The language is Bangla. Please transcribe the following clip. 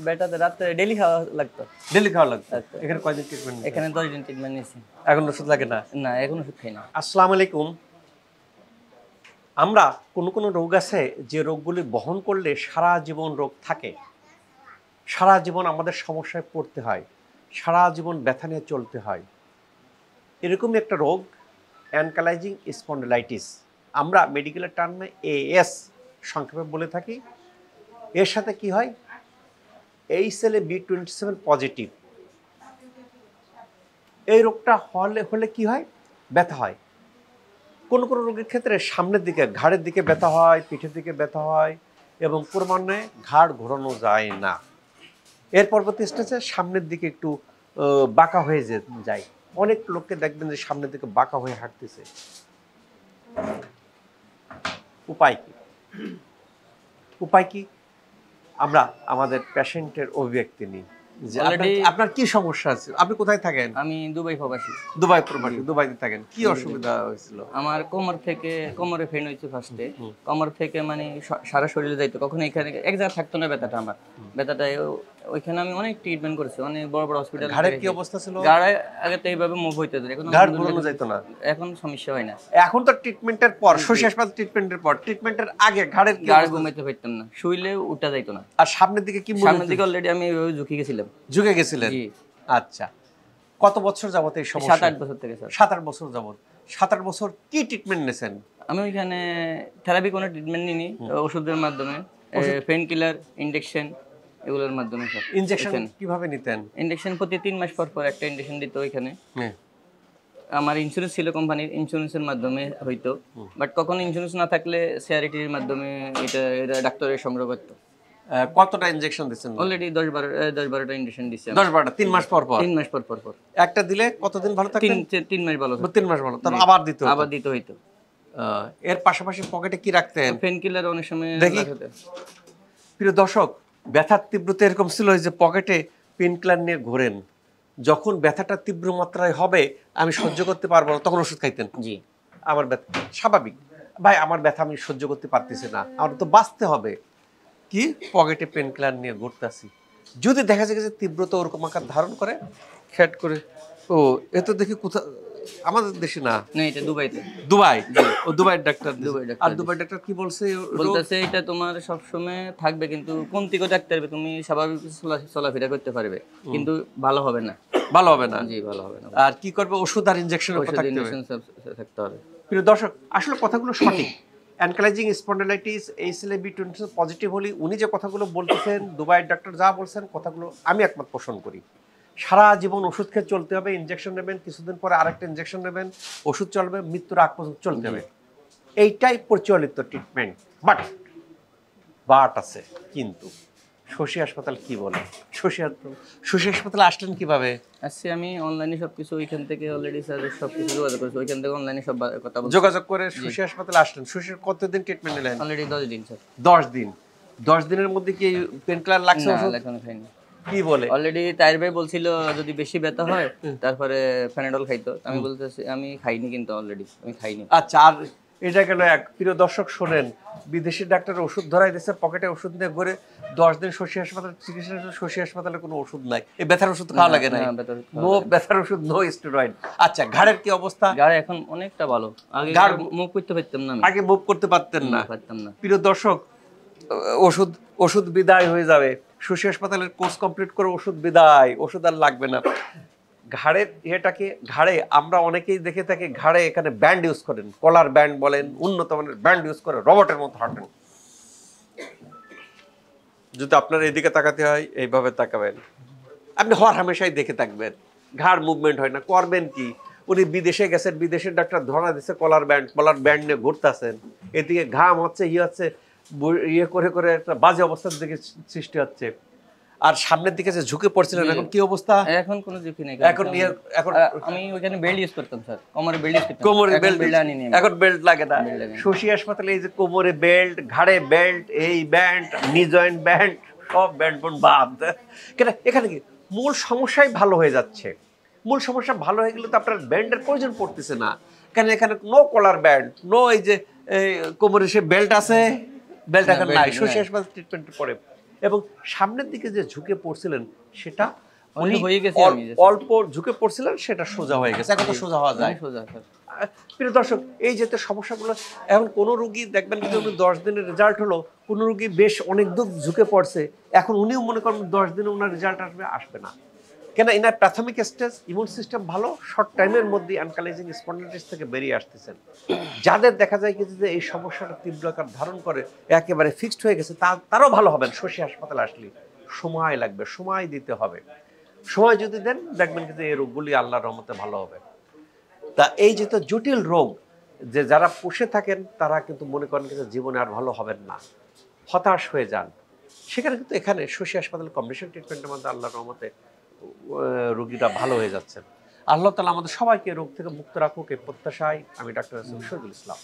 বেটাতে রাতে ডেইলি খাওয়া লাগতো। ডেইলি খাওয়া লাগতো। এখানে কয়দিন ট্রিটমেন্ট? এখানে 10 দিন ট্রিটমেন্ট নিয়েছি। এখন ওষুধ লাগে না? না, এখন ওষুধ খাই না। আসসালামু আলাইকুম। আমরা কোনো রোগ আছে যে রোগগুলি বহন করলে সারা জীবন রোগ থাকে, সারা জীবন আমাদের সমস্যায় পড়তে হয়, সারা জীবন ব্যথা নিয়ে চলতে হয়। এরকমই একটা রোগ অ্যানকাইলোজিং স্পন্ডিলাইটিস, আমরা মেডিকেলের টার্মে এএস সংক্ষেপে বলে থাকি। এর সাথে কি হয়, HLA-B27 পজিটিভ এই রোগটা হলে কি হয়, ব্যথা হয়। কোনো রোগের ক্ষেত্রে সামনের দিকে ঘাড়ের দিকে ব্যথা হয়, পিঠের দিকে ব্যথা হয় এবং ক্রমান্বয়ে ঘাড় ঘোরানো যায় না। এর পরবর্তী স্টেজে সামনের দিকে একটু বাঁকা হয়ে যায়। অনেক লোককে দেখবেন যে সামনের দিকে বাঁকা হয়ে হাঁটতেছে। উপায় কি? আমরা আমাদের পেশেন্টের অভিব্যক্তি নিই যে আপনার কি সমস্যা আছে, আপনি কোথায় থাকেন? আমি দুবাই প্রবাসী। দুবাই প্রবাসী, দুবাইতে থাকেন। কি অসুবিধা হয়েছিল? আমার কোমরে ফেন হয়েছে ফার্স্টে। কোমর থেকে মানে সারা শরীরে যাইতো, কখনো এখানে এক জায়গায় থাকতো না ব্যথাটা। আমার ব্যথাটা ওইখানে আমি অনেক ট্রিটমেন্ট করেছি, অনেক বড় হসপিটাল। ঘাড়ের কি অবস্থা ছিল? ঘাড়ে আগে তো এইভাবে মুভ হইতো, এখন ঘাড় ঘোরানো যেত না। এখন সমস্যা হয় না। এখন তো ট্রিটমেন্টের পর, শশী হাসপাতাল ট্রিটমেন্টের পর, ট্রিটমেন্টের আগে ঘাড়ের ঘাড় ঘুমাইতে পারতাম না, শুইলে উঠা যাইতো না। আর সামনের দিকে কি? সামনের দিকে অলরেডি আমি ঝুঁকে গেছিলাম। ঝুঁকে গেছিলেন? জি। আচ্ছা, কত বছর যাবত এই সমস্যা? 7-8 বছর থেকে স্যার। 7-8 বছর যাবত। 7-8 বছর কি ট্রিটমেন্ট নিয়েছেন? আমি ওইখানে থেরাপি কোনো ট্রিটমেন্ট নিইনি, ওষুধের মাধ্যমে, পেন কিলার, ইনজেকশন, এগুলোর মাধ্যমে। স্যার ইনজেকশন কিভাবে নিতেন? ইনজেকশন প্রতি 3 মাস পর একটা ইনজেকশন দিত ওইখানে। আমার ইন্স্যুরেন্স ছিল কোম্পানির, ইন্স্যুরেন্সের মাধ্যমে হইতো। বাট কখনো ইন্স্যুরেন্স না থাকলে সিআরটির মাধ্যমে এটা ডাক্তারের সংগ্রহ করতো। কতটা ইনজেকশন দিয়েছেন? অলরেডি 10-12টা ইনজেকশন দিয়েছি। 10-12টা 3 মাস পর? 3 মাস পর। একটা দিলে কতদিন ভালো থাকতেন? 3 মাস ভালো থাকতেন। 3 মাস ভালো, তারপর আবার দিতে হইতো। এর পাশাপাশি পকেটে কি রাখতেন? পেন কিলার অনেক সময় রাখতেন। প্রিয় দর্শক, ব্যথার তীব্রতা এরকম ছিল যে পকেটে পেন কিলার নিয়ে ঘোরেন। যখন ব্যথাটা তীব্র মাত্রায় হবে, আমি সহ্য করতে পারবো না, তখন ওষুধ খাইতেন। জি। আমার ব্যথা স্বাভাবিক, ভাই আমার ব্যথা আমি সহ্য করতে পারতেছি না, আমার তো বাঁচতে হবে, কি পকেটে পেন কিলার নিয়ে ঘুরতেছি। যদি দেখা যায় যে তীব্রতা ওরকম আকার ধারণ করে, খেট করে, ও এ তো দেখি কোথাও আমাদের দেশে না, এটা দুবাইতে। দুবাই? ও দুবাইয়ের ডাক্তার। আর দুবাই ডাক্তার কি বলছে? বলতেছে এটা তোমার সব সময় থাকবে, কিন্তু কমতিকে থাকতে পারবে, তুমি স্বাভাবিক চলাফেরা করতে পারবে, কিন্তু ভালো হবে না। ভালো হবে না? জি, ভালো হবে না। আর কি করবে? ওষুধ আর ইনজেকশনের উপর থাকতে হবে। প্রিয় দর্শক, আসলে কথাগুলো সঠিক। অ্যানকাইলোজিং স্পন্ডিলাইটিস HLA-B27 পজিটিভ হলে উনি যে কথাগুলো বলতেছেন, দুবাইয়ের ডাক্তার যা বলছেন, কথাগুলো আমি একমত পোষণ করি। সারা জীবন ওষুধ খেয়ে চলতে হবে, ইনজেকশন নেবেন, কিছুদিন পরে আরেকটা ইনজেকশন নেবেন, ওষুধ চলবে, মৃত্যুর আগ পর্যন্ত চলতে হবে। এইটাই প্রচলিত ট্রিটমেন্ট। বাট আছে কিন্তু। শশী হাসপাতাল কি বলে? শশী হাসপাতালে আসলেন কিভাবে? আজকে আমি অনলাইনে সবকিছু, ওইখান থেকে অলরেডি স্যার সবকিছু যোগাযোগ করেছি, ওইখান থেকে অনলাইনে সব কথা বলছি। যোগাযোগ করে শশী হাসপাতালে আসলেন। শশীর কতদিন ট্রিটমেন্ট নিলেন? অলরেডি 10 দিন স্যার। 10 দিন। 10 দিনের মধ্যে কি পেন কিলার লাগছে? না, এখনো খাইনি। কি বলে? অলরেডি তাইর ভাই বলছিল যদি বেশি ব্যথা হয় তারপরে ফেনাডল খাইতো। আমি বলতেছি আমি খাইনি, কিন্তু অলরেডি আমি খাইনি। আচ্ছা, আর এটা গেল এক। প্রিয় দর্শক শোনেন, বিদেশি ডাক্তার ওষুধ ধরাই দিচ্ছে, পকেটে ওষুধ নিয়ে ঘুরে 10 দিন শশী হাসপাতালে চিকিৎসা। শশী হাসপাতালে কোনো ওষুধ নাই, এই ব্যথার ওষুধ খাওয়া লাগে না, নো ব্যথার ওষুধ, নো স্টেরয়েড। আচ্ছা, ঘাড়ের কি অবস্থা? ঘাড় এখন অনেকটা ভালো, আগে মুভ করতে পারতাম না, আগে মুভ করতে পারতেন না। প্রিয় দর্শক, ওষুধ বিদায় হয়ে যাবে, শশী হাসপাতালের কোর্স কমপ্লিট করে ওষুধ বিদায়, ওষুধ আর লাগবে না। ঘাড়ের ইয়েটাকে, ঘাড়ে আমরা অনেকেই দেখে থাকি, ঘাড়ে এখানে ব্যান্ড ইউজ করেন, কলার ব্যান্ড বলেন, উন্নত মানের ব্যান্ড ইউজ করে রবটের মতো হাঁটেন। যদি আপনার এদিকে তাকাতে হয়, এইভাবে তাকাবেন, আপনি হামেশাই দেখে থাকবেন, ঘাড় মুভমেন্ট হয় না, করবেন কি? উনি বিদেশে গেছেন, বিদেশের ডাক্তার ধরা দিচ্ছে কলার ব্যান্ড নিয়ে ঘুরতেছেন, এদিকে ঘাম হচ্ছে, ইয়ে করে একটা বাজে অবস্থার দিকে সৃষ্টি হচ্ছে। আর সামনের দিকে যে ঝুঁকে পড়ছিলেন, এখন কি অবস্থা? এখন কোনো ঝুঁকি নেই। এখন আমি ওখানে বেল্ট ইউজ করতাম স্যার, কোমরে বেল্ট ইউজ করতাম। কোমরে বেল্ট আনিনি, এখন বেল্ট লাগে না। শশী হাসপাতালে এই যে কোমরে বেল্ট, ঘাড়ে বেল্ট, এই ব্যান্ড, নি জয়েন্ট ব্যান্ড, সব ব্যান্ড বাদ। কেন? এখানে কি মূল সমস্যাই ভালো হয়ে যাচ্ছে। মূল সমস্যা ভালো হয়ে গেলে তো আপনার ব্যান্ডের প্রয়োজন পড়তেছে না। কেন? এখানে নো কলার ব্যান্ড, নো এই যে কোমরে সে বেল্ট আছে, বেল্ট এখন নাই। শশী হাসপাতাল ট্রিটমেন্ট পরে এবং সামনের দিকে যে ঝুঁকে পড়ছিলেন সেটা উনি হয়ে গেছে আমি অল্প ঝুঁকে পড়ছিলেন, সেটা সোজা হয়ে গেছে, এখন তো সোজা হওয়া যায়। সোজা স্যার। প্রিয় দর্শক, এই যে সমস্যাগুলো, এখন কোনো রুগী দেখবেন কিন্তু উনি 10 দিনের রেজাল্ট হলো, কোনো রুগী বেশ অনেক দূর ঝুঁকে পড়ছে, এখন উনিও মনে করেন 10 দিনে ওনার রেজাল্ট আসবে না। কেন? এনার প্রাথমিক স্টেজ, ইমিউন সিস্টেম ভালো, শর্ট টাইমের মধ্যে অ্যানকাইলোজিং স্পন্ডিলাইটিস থেকে বেরিয়ে আসতেছেন। যাদের দেখা যায় কিন্তু যে এই সমস্যাটা তীব্র আকার ধারণ করে একেবারে ফিক্সড হয়ে গেছে, তারাও ভালো হবেন। শশী হাসপাতালে আসলে সময় লাগবে, সময় দিতে হবে। সময় যদি দেন দেখবেন কিন্তু এই রোগগুলি আল্লাহর রহমতে ভালো হবে। তা এই যে তো জটিল রোগ, যে যারা পুষে থাকেন তারা কিন্তু মনে করেন কিন্তু জীবনে আর ভালো হবেন না, হতাশ হয়ে যান। সেখানে কিন্তু এখানে শশী হাসপাতাল কম্বিনেশন ট্রিটমেন্টের মধ্যে আল্লাহর রহমতে রোগীরা ভালো হয়ে যাচ্ছেন। আল্লাহ তাআলা আমাদের সবাইকে রোগ থেকে মুক্ত রাখুক এই প্রত্যাশায় আমি ডাক্তার শহীদুল ইসলাম।